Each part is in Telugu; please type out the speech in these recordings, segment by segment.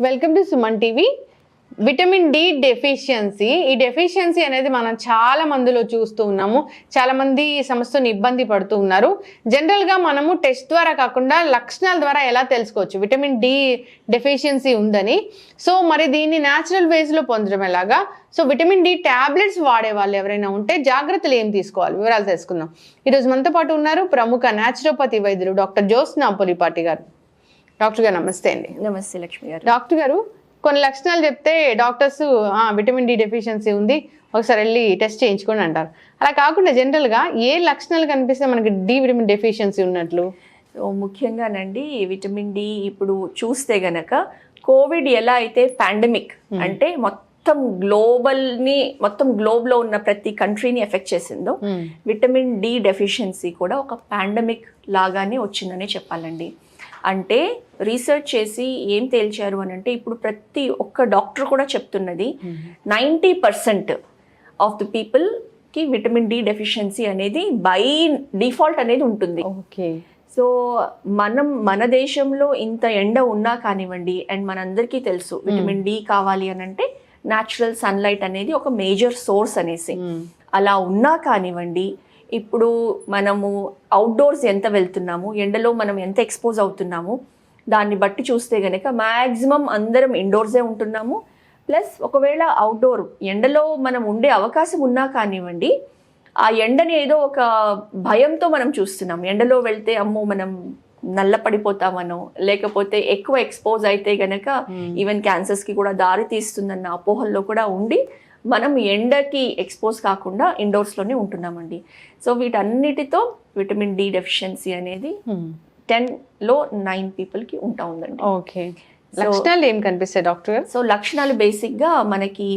Welcome to Suman TV. Vitamin D deficiency, ఈ డెఫిషియన్సీ అనేది మనం చాలా మందిలో చూస్తూ ఉన్నాము. చాలా మంది ఈ సమస్యను ఇబ్బంది పడుతూ ఉన్నారు. జనరల్గా మనము టెస్ట్ ద్వారా కాకుండా లక్షణాల ద్వారా ఎలా తెలుసుకోవచ్చు విటమిన్ డి డెఫిషియన్సీ ఉందని? సో మరి దీన్ని న్యాచురల్ వేస్లో పొందడం ఎలాగా? సో విటమిన్ డి ట్యాబ్లెట్స్ వాడే వాళ్ళు ఎవరైనా ఉంటే జాగ్రత్తలు ఏం తీసుకోవాలి, వివరాలు తెలుసుకుందాం. ఈరోజు మనతో పాటు ఉన్నారు ప్రముఖ న్యాచురోపతి వైద్యులు డాక్టర్ జ్యోత్స్న పులిపాటి గారు. డాక్టర్ గారు నమస్తే అండి. నమస్తే లక్ష్మి గారు. డాక్టర్ గారు, కొన్ని లక్షణాలు చెప్తే డాక్టర్స్ విటమిన్ డి డెఫిషియన్సీ ఉంది, ఒకసారి వెళ్ళి టెస్ట్ చేయించుకోండి అంటారు. అలా కాకుండా జనరల్గా ఏ లక్షణాలు కనిపిస్తే మనకి డి విటమిన్ డెఫిషియన్సీ ఉన్నట్లు? సో ముఖ్యంగానండి విటమిన్ డి ఇప్పుడు చూస్తే గనక కోవిడ్ ఎలా అయితే పాండమిక్ అంటే మొత్తం గ్లోబ్లో ఉన్న ప్రతి కంట్రీని ఎఫెక్ట్ చేసిందో, విటమిన్ డి డెఫిషియన్సీ కూడా ఒక పాండమిక్ లాగానే వచ్చిందనే చెప్పాలండి. అంటే రీసెర్చ్ చేసి ఏం తేల్చారు అని అంటే, ఇప్పుడు ప్రతి ఒక్క డాక్టర్ కూడా చెప్తున్నది 90% ఆఫ్ ది పీపుల్కి విటమిన్ డి డెఫిషియన్సీ అనేది బై డిఫాల్ట్ అనేది ఉంటుంది. ఓకే. సో మన దేశంలో ఇంత ఎండ ఉన్నా కానివ్వండి, అండ్ మనందరికీ తెలుసు విటమిన్ డి కావాలి అని అంటే న్యాచురల్ సన్లైట్ అనేది ఒక మేజర్ సోర్స్ అనేసి. అలా ఉన్నా కానివ్వండి, ఇప్పుడు మనము అవుట్డోర్స్ ఎంత వెళ్తున్నాము, ఎండలో మనం ఎంత ఎక్స్పోజ్ అవుతున్నాము, దాన్ని బట్టి చూస్తే కనుక మ్యాక్సిమం అందరం ఇండోర్సే ఉంటున్నాము. ప్లస్ ఒకవేళ అవుట్డోర్ ఎండలో మనం ఉండే అవకాశం ఉన్నా కానివ్వండి, ఆ ఎండని ఏదో ఒక భయంతో మనం చూస్తున్నాం. ఎండలో వెళ్తే అమ్మో మనం నల్ల పడిపోతామనో, లేకపోతే ఎక్కువ ఎక్స్పోజ్ అయితే గనక ఈవెన్ క్యాన్సర్స్కి కూడా దారి తీస్తుందన్న అపోహల్లో కూడా ఉండి మనం ఎండకి ఎక్స్పోజ్ కాకుండా ఇండోర్స్లోనే ఉంటున్నామండి. సో వీటన్నిటితో విటమిన్ డి డెఫిషియన్సీ అనేది 10లో 9 పీపుల్కి ఉంటా ఉందండి. ఓకే. లక్షణాలు ఏం కనిపిస్తాయి డాక్టర్ గారు? సో లక్షణాలు బేసిక్గా మనకి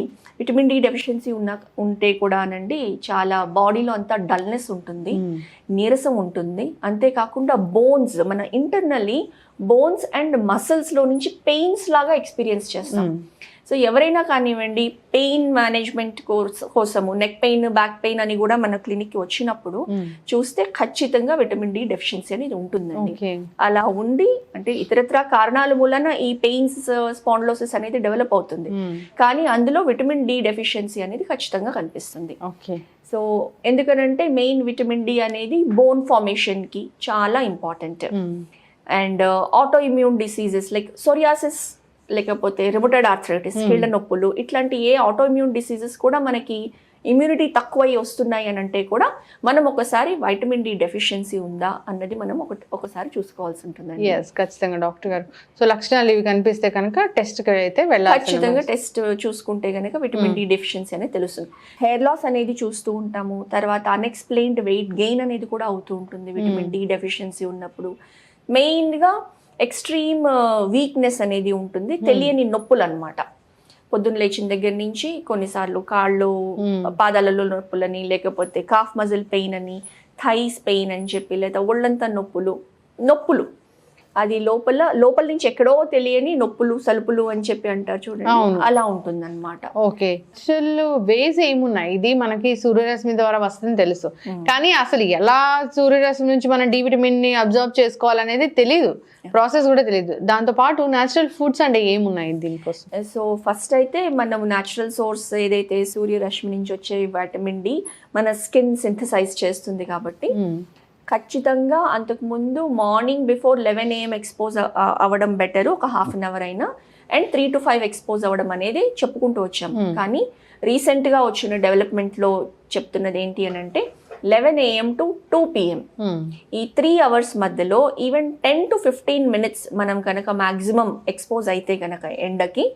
విటమిన్ డి డెఫిషియన్సీ ఉంటే కూడా అనండి చాలా బాడీలో అంతా డల్నెస్ ఉంటుంది, నీరసం ఉంటుంది. అంతేకాకుండా బోన్స్, మన ఇంటర్నల్లీ బోన్స్ అండ్ మసిల్స్లో నుంచి పెయిన్స్ లాగా ఎక్స్పీరియన్స్ చేస్తాం. సో ఎవరైనా కానివ్వండి పెయిన్ మేనేజ్మెంట్ కోసము నెక్ పెయిన్, బ్యాక్ పెయిన్ అని కూడా మన క్లినిక్కి వచ్చినప్పుడు చూస్తే ఖచ్చితంగా విటమిన్ డి డెఫిషియన్సీ అనేది ఉంటుందండి. అలా ఉండి అంటే ఇతరత్ర కారణాల మూలన ఈ పెయిన్స్, స్పాండిలోసిస్ అనేది డెవలప్ అవుతుంది, కానీ అందులో విటమిన్ డి డెఫిషియన్సీ అనేది ఖచ్చితంగా కనిపిస్తుంది. సో ఎందుకనంటే మెయిన్ విటమిన్ డి అనేది బోన్ ఫార్మేషన్కి చాలా important. And auto immune diseases like psoriasis, లేకపోతే రిమోటైడ్ ఆర్థరైటిస్, కీళ్ళ నొప్పులు, ఇట్లాంటి ఏ ఆటో ఇమ్యూన్ డిసీజెస్ కూడా మనకి ఇమ్యూనిటీ తక్కువై వస్తున్నాయి అని అంటే కూడా మనం ఒకసారి వైటమిన్ డి డెఫిషియన్సీ ఉందా అన్నది మనం ఒకసారి చూసుకోవాల్సి ఉంటుందండి. ఖచ్చితంగా డాక్టర్ గారు. సో లక్షణాలు ఇవి కనిపిస్తే కనుక టెస్ట్కి అయితే వెళ్ళాలి. ఖచ్చితంగా టెస్ట్ చూసుకుంటే కనుక విటమిన్ డి డెఫిషియన్సీ అనేది తెలుస్తుంది. హెయిర్ లాస్ అనేది చూస్తూ ఉంటాము, తర్వాత అన్ఎక్స్ప్లెయిన్డ్ వెయిట్ గెయిన్ అనేది కూడా అవుతూ ఉంటుంది విటమిన్ డి డెఫిషియన్సీ ఉన్నప్పుడు. మెయిన్గా ఎక్స్ట్రీమ్ వీక్నెస్ అనేది ఉంటుంది, తెలియని నొప్పులు అనమాట. పొద్దున్న లేచిన దగ్గర నుంచి కొన్నిసార్లు కాళ్ళు, పాదాలలో నొప్పులని, లేకపోతే కాఫ్ మజిల్ పెయిన్ అని, థైస్ పెయిన్ అని చెప్పి, లేదా ఒళ్ళంతా నొప్పులు అది లోపల నుంచి ఎక్కడో తెలియని నొప్పులు, సలుపులు అని చెప్పి అంటారు చూడండి, అలా ఉంటుంది అనమాట. ఓకే. అసలు వేస్ ఏమున్నాయి, ఇది మనకి సూర్యరశ్మి ద్వారా వస్తుందని తెలుసు, కానీ అసలు ఎలా సూర్యరశ్మి నుంచి మనం డి విటమిన్ ని అబ్జర్వ్ చేసుకోవాలనేది తెలియదు, ప్రాసెస్ కూడా తెలియదు. దాంతో పాటు న్యాచురల్ ఫుడ్స్ అంటే ఏమున్నాయి దీనికోసం? సో ఫస్ట్ అయితే మనం న్యాచురల్ సోర్స్ ఏదైతే సూర్యరశ్మి నుంచి వచ్చే విటమిన్ డి మన స్కిన్ సింథసైజ్ చేస్తుంది కాబట్టి ఖచ్చితంగా అంతకుముందు మార్నింగ్ బిఫోర్ 11 AM ఎక్స్పోజ్ అవ్వడం బెటర్, ఒక హాఫ్ అన్ అవర్ అయినా. అండ్ 3 to 5 ఎక్స్పోజ్ అవ్వడం అనేది చెప్పుకుంటూ వచ్చాం. కానీ రీసెంట్గా వచ్చిన డెవలప్మెంట్లో చెప్తున్నది ఏంటి అని అంటే 11 AM to 2 PM ఈ 3 hours మధ్యలో ఈవెన్ 10 to 15 minutes మనం కనుక మ్యాక్సిమం ఎక్స్పోజ్ అయితే కనుక ఎండకి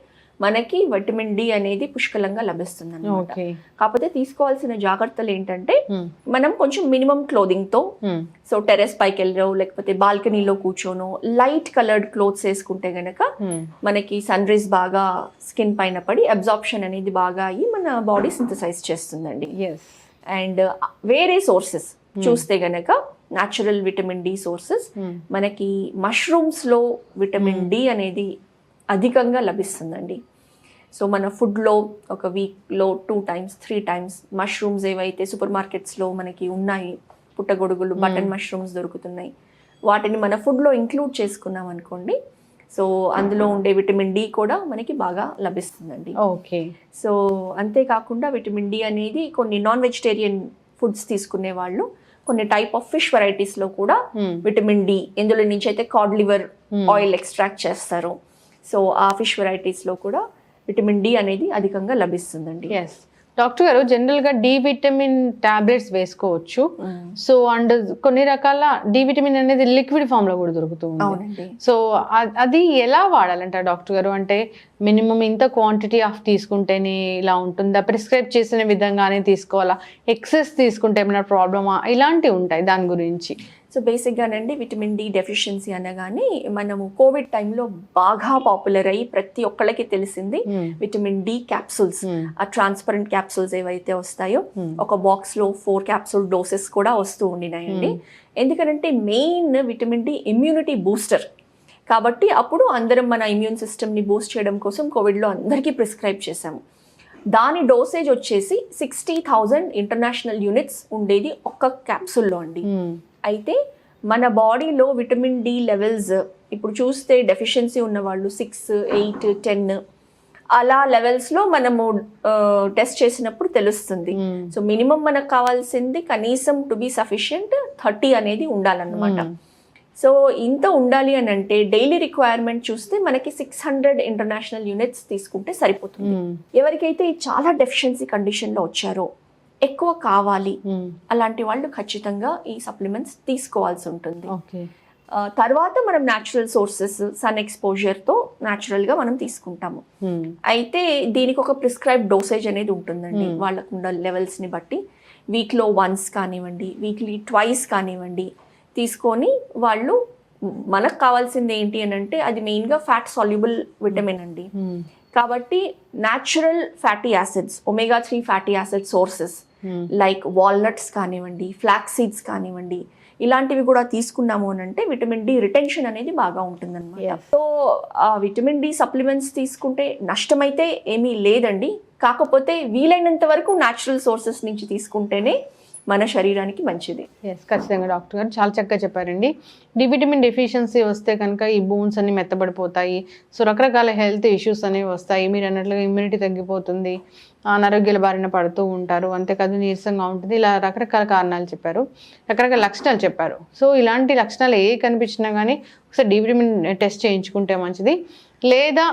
మనకి విటమిన్ డి అనేది పుష్కలంగా లభిస్తుంది అన్నమాట. కాకపోతే తీసుకోవాల్సిన జాగ్రత్తలు ఏంటంటే మనం కొంచెం మినిమం క్లోదింగ్ తో, సో టెరెస్ పైకి వెళ్ళో లేకపోతే బాల్కనీలో కూర్చోనో లైట్ కలర్డ్ క్లోత్స్ వేసుకుంటే గనక మనకి సన్ రైజ్ బాగా స్కిన్ పైన పడి అబ్జార్ప్షన్ అనేది బాగా అయ్యి మన బాడీ సింథసైజ్ చేస్తుందండి. అండ్ వేరే సోర్సెస్ చూస్తే గనక న్యాచురల్ విటమిన్ డి సోర్సెస్ మనకి మష్రూమ్స్లో విటమిన్ డి అనేది అధికంగా లభిస్తుందండి. సో మన ఫుడ్లో ఒక వీక్లో 2 times 3 times మష్రూమ్స్ ఏవైతే సూపర్ మార్కెట్స్లో మనకి ఉన్నాయి, పుట్టగొడుగులు, బటన్ మష్రూమ్స్ దొరుకుతున్నాయి, వాటిని మన ఫుడ్లో ఇంక్లూడ్ చేసుకున్నాం అనుకోండి, సో అందులో ఉండే విటమిన్ డి కూడా మనకి బాగా లభిస్తుందండి. ఓకే. సో అంతేకాకుండా విటమిన్ డి అనేది కొన్ని నాన్ వెజిటేరియన్ ఫుడ్స్ తీసుకునే వాళ్ళు కొన్ని టైప్ ఆఫ్ ఫిష్ వెరైటీస్లో కూడా విటమిన్ డి, ఇందులో నుంచి అయితే కాడ్ లివర్ ఆయిల్ ఎక్స్ట్రాక్ట్ చేస్తారు. సో ఆ ఫిష్ వెరైటీస్లో కూడా విటమిన్ డి అనేది అధికంగా లభిస్తుందండి. ఎస్ డాక్టర్ గారు, జనరల్గా డి విటమిన్ టాబ్లెట్స్ వేసుకోవచ్చు. సో అండ్ కొన్ని రకాల డి విటమిన్ అనేది లిక్విడ్ ఫామ్లో కూడా దొరుకుతుంది. అవునండి. సో అది ఎలా వాడాలంటారు డాక్టర్ గారు? అంటే మినిమం ఇంత క్వాంటిటీ ఆఫ్ తీసుకుంటేనే ఇలా ఉంటుందా? ప్రిస్క్రైబ్ చేసిన విధంగానే తీసుకోవాలా? ఎక్సెస్ తీసుకుంటే ఏమైనా ప్రాబ్లమా? ఇలాంటివి ఉంటాయి దాని గురించి. సో బేసిక్గానండి విటమిన్ డి డెఫిషియన్సీ అనగానే మనము కోవిడ్ టైంలో బాగా పాపులర్ అయ్యి ప్రతి ఒక్కళ్ళకి తెలిసింది విటమిన్ డి క్యాప్సూల్స్. ఆ ట్రాన్స్పరెంట్ క్యాప్సూల్స్ ఏవైతే వస్తాయో ఒక బాక్స్లో 4 క్యాప్సూల్ డోసెస్ కూడా వస్తూ ఉండినాయండి. ఎందుకంటే main vitamin D immunity booster కాబట్టి అప్పుడు అందరం మన ఇమ్యూన్ సిస్టమ్ని బూస్ట్ చేయడం కోసం కోవిడ్లో అందరికీ ప్రిస్క్రైబ్ చేశాము. దాని డోసేజ్ వచ్చేసి 60,000 ఇంటర్నేషనల్ యూనిట్స్ ఉండేది ఒక్క క్యాప్సూల్లో అండి. అయితే మన బాడీలో విటమిన్ డి లెవెల్స్ ఇప్పుడు చూస్తే డెఫిషియన్సీ ఉన్న వాళ్ళు 6, 8, 10 అలా లెవెల్స్లో మనము టెస్ట్ చేసినప్పుడు తెలుస్తుంది. సో మినిమం మనకు కావాల్సింది కనీసం టు బి సఫిషియంట్ 30 అనేది ఉండాలన్నమాట. సో ఇంత ఉండాలి అని అంటే డైలీ రిక్వైర్మెంట్ చూస్తే మనకి 600 ఇంటర్నేషనల్ యూనిట్స్ తీసుకుంటే సరిపోతుంది. ఎవరికైతే చాలా డెఫిషియన్సీ కండిషన్లో వచ్చారో, ఎక్కువ కావాలి అలాంటి వాళ్ళు ఖచ్చితంగా ఈ సప్లిమెంట్స్ తీసుకోవాల్సి ఉంటుంది. తర్వాత మనం న్యాచురల్ సోర్సెస్ సన్ ఎక్స్పోజర్తో న్యాచురల్గా మనం తీసుకుంటాము. అయితే దీనికి ఒక ప్రిస్క్రైబ్ డోసేజ్ అనేది ఉంటుందండి వాళ్ళకున్న లెవెల్స్ని బట్టి. వీక్లో వన్స్ కానివ్వండి, వీక్లీ ట్వైస్ కానివ్వండి తీసుకొని వాళ్ళు మనకు కావాల్సింది ఏంటి అని అంటే అది మెయిన్గా ఫ్యాట్ సాల్యుబుల్ విటమిన్ అండి. కాబట్టి natural fatty acids, omega 3 fatty acid sources like walnuts కానివ్వండి, ఫ్లాక్స్ సీడ్స్ కానివ్వండి, ఇలాంటివి కూడా తీసుకున్నాము అని అంటే విటమిన్ డి రిటెన్షన్ అనేది బాగా ఉంటుందన్నమాట. సో ఆ విటమిన్ డి సప్లిమెంట్స్ తీసుకుంటే నష్టమైతే ఏమీ లేదండి. కాకపోతే వీలైనంత వరకు న్యాచురల్ సోర్సెస్ నుంచి తీసుకుంటేనే మన శరీరానికి మంచిది. ఖచ్చితంగా డాక్టర్ గారు చాలా చక్కగా చెప్పారండి. డి విటమిన్ డెఫిషియన్సీ వస్తే కనుక ఈ బోన్స్ అన్ని మెత్తబడిపోతాయి. సో రకరకాల హెల్త్ ఇష్యూస్ అనేవి వస్తాయి. మీరు అన్నట్లుగా ఇమ్యూనిటీ తగ్గిపోతుంది, అనారోగ్యాల బారిన పడుతూ ఉంటారు, అంతేకాదు నీరసంగా ఉంటుంది. ఇలా రకరకాల కారణాలు చెప్పారు, రకరకాల లక్షణాలు చెప్పారు. సో ఇలాంటి లక్షణాలు ఏ కనిపించినా కానీ ఒకసారి డి విటమిన్ టెస్ట్ చేయించుకుంటే మంచిది. లేదా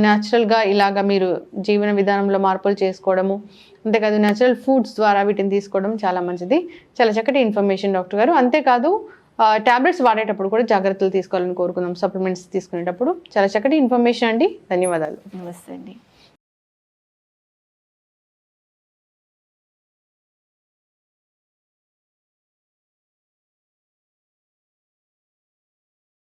న్యాచురల్గా ఇలాగా మీరు జీవన విధానంలో మార్పులు చేసుకోవడము, అంతేకాదు న్యాచురల్ ఫుడ్స్ ద్వారా వీటిని తీసుకోవడం చాలా మంచిది. చాలా చక్కటి ఇన్ఫర్మేషన్ డాక్టర్ గారు. అంతేకాదు టాబ్లెట్స్ వాడేటప్పుడు కూడా జాగ్రత్తలు తీసుకోవాలని కోరుకుందాం. సప్లిమెంట్స్ తీసుకునేటప్పుడు చాలా చక్కటి ఇన్ఫర్మేషన్ అండి. ధన్యవాదాలు. నమస్తే అండి.